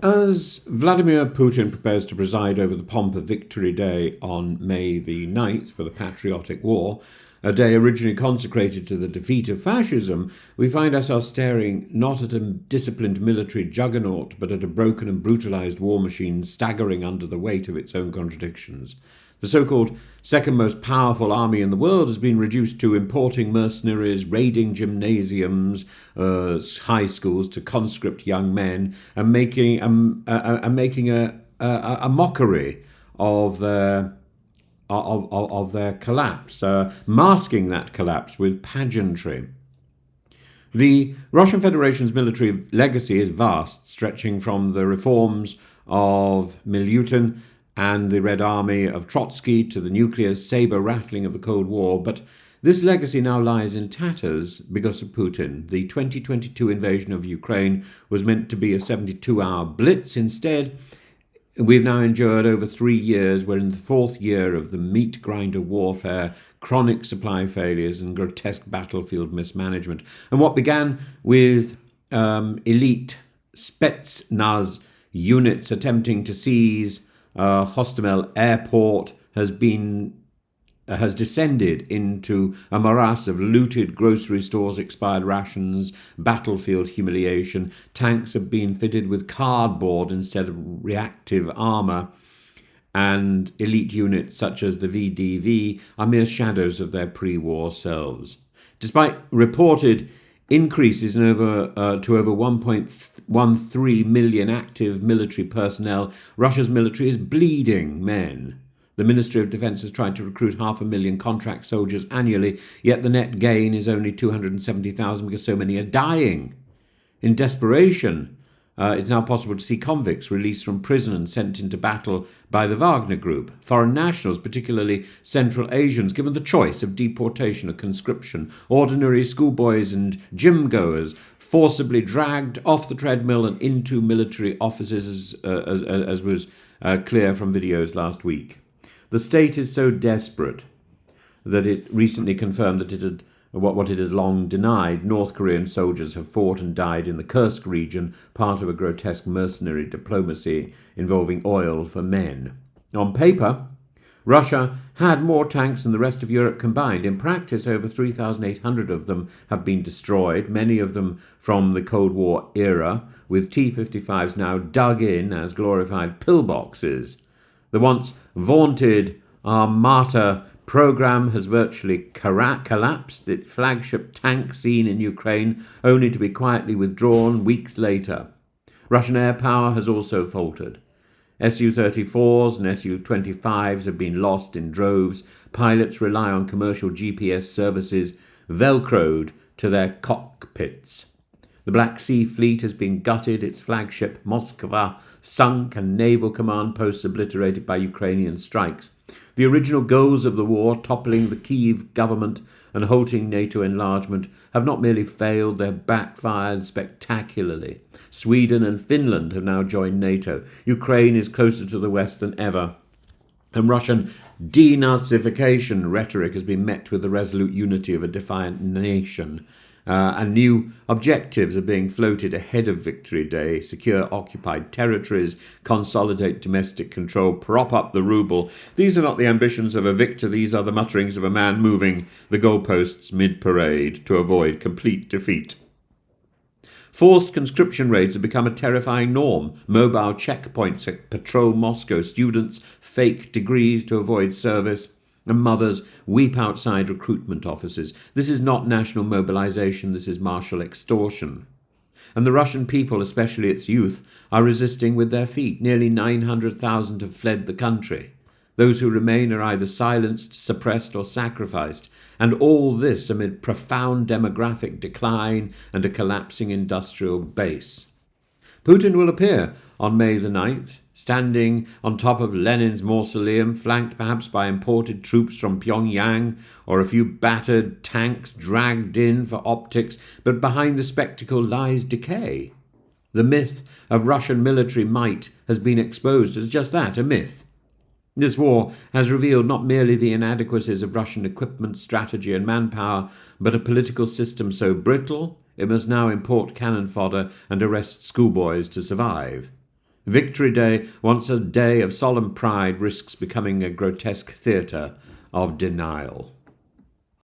As Vladimir Putin prepares to preside over the pomp of Victory Day on May the 9th for the Patriotic War, a day originally consecrated to the defeat of fascism, we find ourselves staring not at a disciplined military juggernaut, but at a broken and brutalized war machine staggering under the weight of its own contradictions. The so-called second most powerful army in the world has been reduced to importing mercenaries, raiding gymnasiums, high schools to conscript young men, and making a mockery of their collapse, masking that collapse with pageantry. The Russian Federation's military legacy is vast, stretching from the reforms of Milutin and the Red Army of Trotsky to the nuclear saber rattling of the Cold War, but this legacy now lies in tatters because of Putin. The 2022 invasion of Ukraine was meant to be a 72-hour blitz. Instead, we've now endured over 3 years. We're in the fourth year of the meat grinder warfare, chronic supply failures, and grotesque battlefield mismanagement. And what began with elite Spetsnaz units attempting to seize Hostomel airport has descended into a morass of looted grocery stores, expired rations, battlefield humiliation. Tanks have been fitted with cardboard instead of reactive armour, and elite units such as the VDV are mere shadows of their pre-war selves. Despite reported increases in to over 1.13 million active military personnel, Russia's military is bleeding men. The Ministry of Defence has tried to recruit 500,000 contract soldiers annually, yet the net gain is only 270,000 because so many are dying. In desperation, it's now possible to see convicts released from prison and sent into battle by the Wagner Group. Foreign nationals, particularly Central Asians, given the choice of deportation or conscription. Ordinary schoolboys and gym-goers forcibly dragged off the treadmill and into military offices, as was clear from videos last week. The state is so desperate that it recently confirmed that it had what it had long denied. North Korean soldiers have fought and died in the Kursk region, part of a grotesque mercenary diplomacy involving oil for men. On paper, Russia had more tanks than the rest of Europe combined. In practice, over 3,800 of them have been destroyed, many of them from the Cold War era, with T-55s now dug in as glorified pillboxes. The once vaunted Armata program has virtually collapsed, its flagship tank seen in Ukraine only to be quietly withdrawn weeks later. Russian air power has also faltered. Su-34s and Su-25s have been lost in droves. Pilots rely on commercial GPS services velcroed to their cockpits. The Black Sea Fleet has been gutted, its flagship Moskva sunk, and naval command posts obliterated by Ukrainian strikes. The original goals of the war, toppling the Kyiv government and halting NATO enlargement, have not merely failed, they have backfired spectacularly. Sweden and Finland have now joined NATO. Ukraine is closer to the West than ever. And Russian denazification rhetoric has been met with the resolute unity of a defiant nation. And new objectives are being floated ahead of Victory Day: secure occupied territories, consolidate domestic control, prop up the ruble. These are not the ambitions of a victor, these are the mutterings of a man moving the goalposts mid-parade to avoid complete defeat. Forced conscription raids have become a terrifying norm. Mobile checkpoints patrol Moscow. Students fake degrees to avoid service, and mothers weep outside recruitment offices. This is not national mobilization, this is martial extortion. And the Russian people, especially its youth, are resisting with their feet. Nearly 900,000 have fled the country. Those who remain are either silenced, suppressed, or sacrificed. And all this amid profound demographic decline and a collapsing industrial base. Putin will appear on May the 9th, standing on top of Lenin's mausoleum, flanked perhaps by imported troops from Pyongyang or a few battered tanks dragged in for optics, but behind the spectacle lies decay. The myth of Russian military might has been exposed as just that, a myth. This war has revealed not merely the inadequacies of Russian equipment, strategy and manpower, but a political system so brittle it must now import cannon fodder and arrest schoolboys to survive. Victory Day, once a day of solemn pride, risks becoming a grotesque theatre of denial.